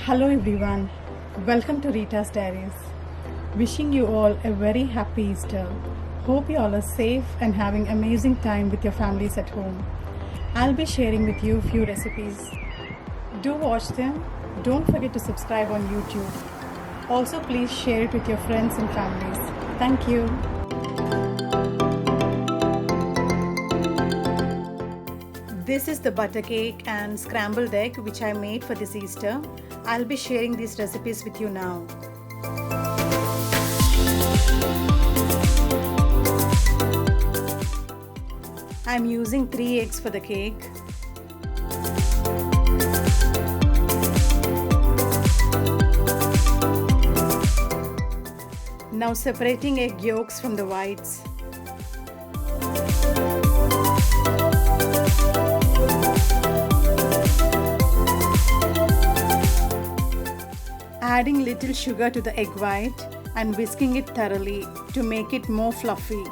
Hello everyone, welcome to Rita's Diaries. Wishing you all a very happy Easter. Hope you all are safe and having amazing time with your families at home. I'll be sharing with you few recipes. Do watch them. Don't forget to subscribe on YouTube. Also please share it with your friends and families. Thank you. This is the butter cake and scrambled egg which I made for this Easter. I'll be sharing these recipes with you now. I'm using 3 eggs for the cake. Now separating egg yolks from the whites. Adding little sugar to the egg white and whisking it thoroughly to make it more fluffy.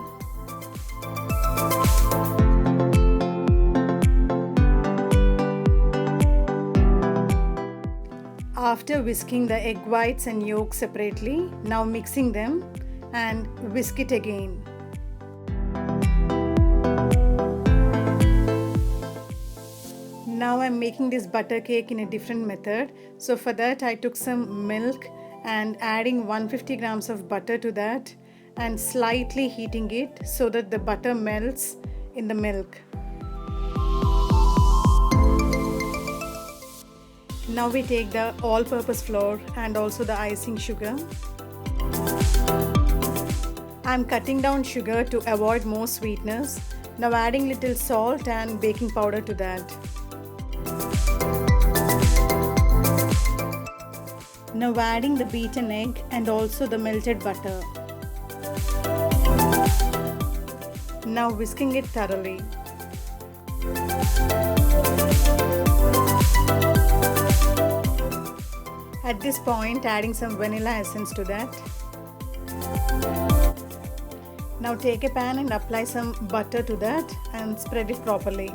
After whisking the egg whites and yolks separately, now mixing them and whisk it again. Now I'm making this butter cake in a different method. So for that I took some milk and adding 150 grams of butter to that and slightly heating it so that the butter melts in the milk. Now we take the all-purpose flour and also the icing sugar. I'm cutting down sugar to avoid more sweetness. Now adding little salt and baking powder to that. Now adding the beaten egg and also the melted butter. Now whisking it thoroughly. At this point adding some vanilla essence to that. Now take a pan and apply some butter to that and spread it properly.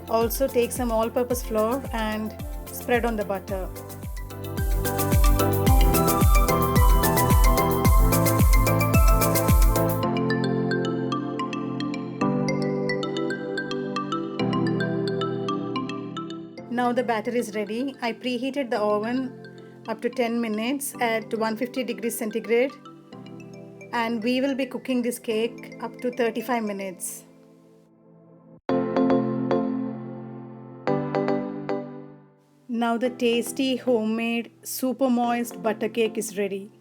Also take some all-purpose flour and spread on the butter. Now the batter is ready. I preheated the oven up to 10 minutes at 150 degrees centigrade and we will be cooking this cake up to 35 minutes. Now the tasty homemade super moist butter cake is ready.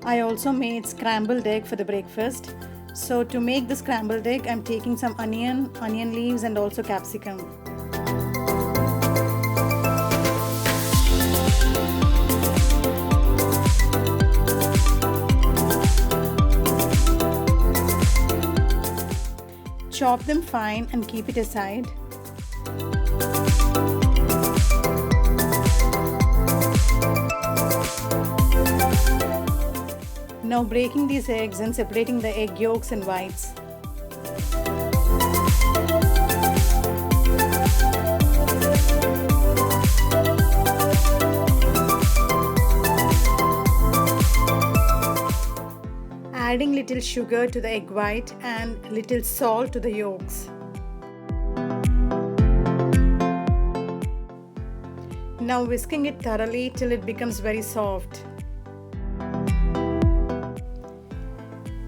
I also made scrambled egg for the breakfast. So to make the scrambled egg, I'm taking some onion leaves and also capsicum. Chop them fine and keep it aside. Now breaking these eggs and separating the egg yolks and whites. Adding little sugar to the egg white and little salt to the yolks. Now whisking it thoroughly till it becomes very soft.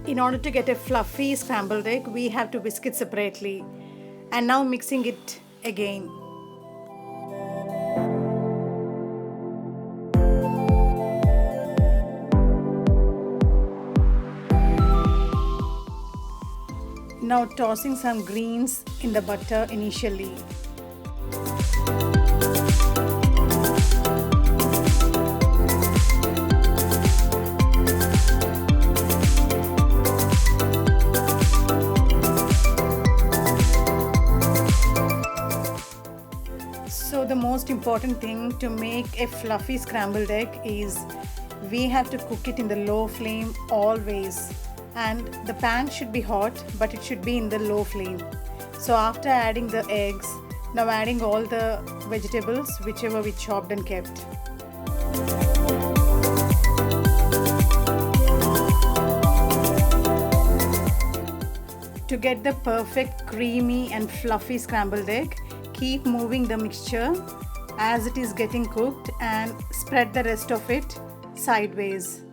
In order to get a fluffy scrambled egg, we have to whisk it separately. And now mixing it again. Now tossing some greens in the butter initially. So the most important thing to make a fluffy scrambled egg is we have to cook it in the low flame always, and the pan should be hot but it should be in the low flame. So after adding the eggs, now adding all the vegetables whichever we chopped and kept. To get the perfect creamy and fluffy scrambled egg, keep moving the mixture as it is getting cooked and spread the rest of it sideways.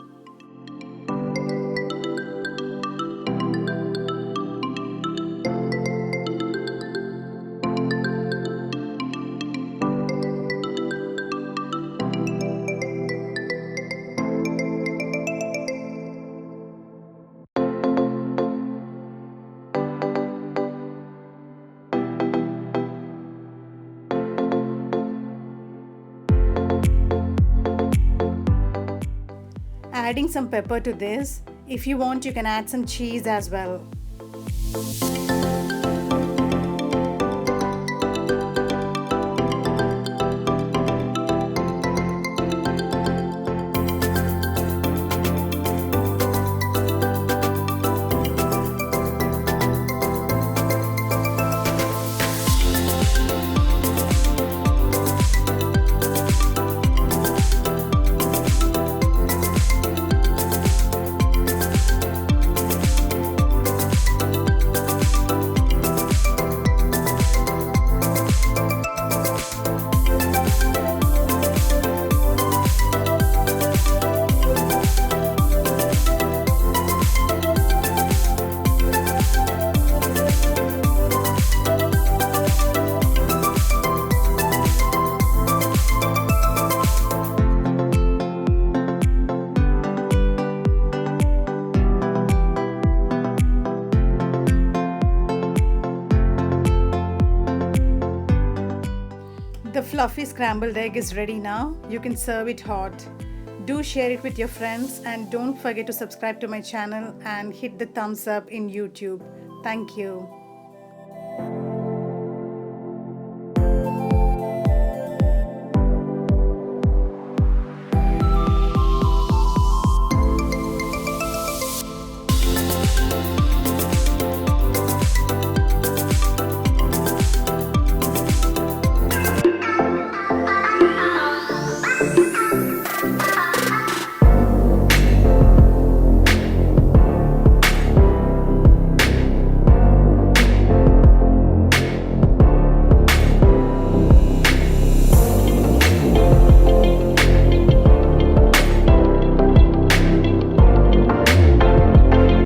Adding some pepper to this. If you want, you can add some cheese as well. The fluffy scrambled egg is ready now. You can serve it hot. Do share it with your friends and don't forget to subscribe to my channel and hit the thumbs up in YouTube. Thank you.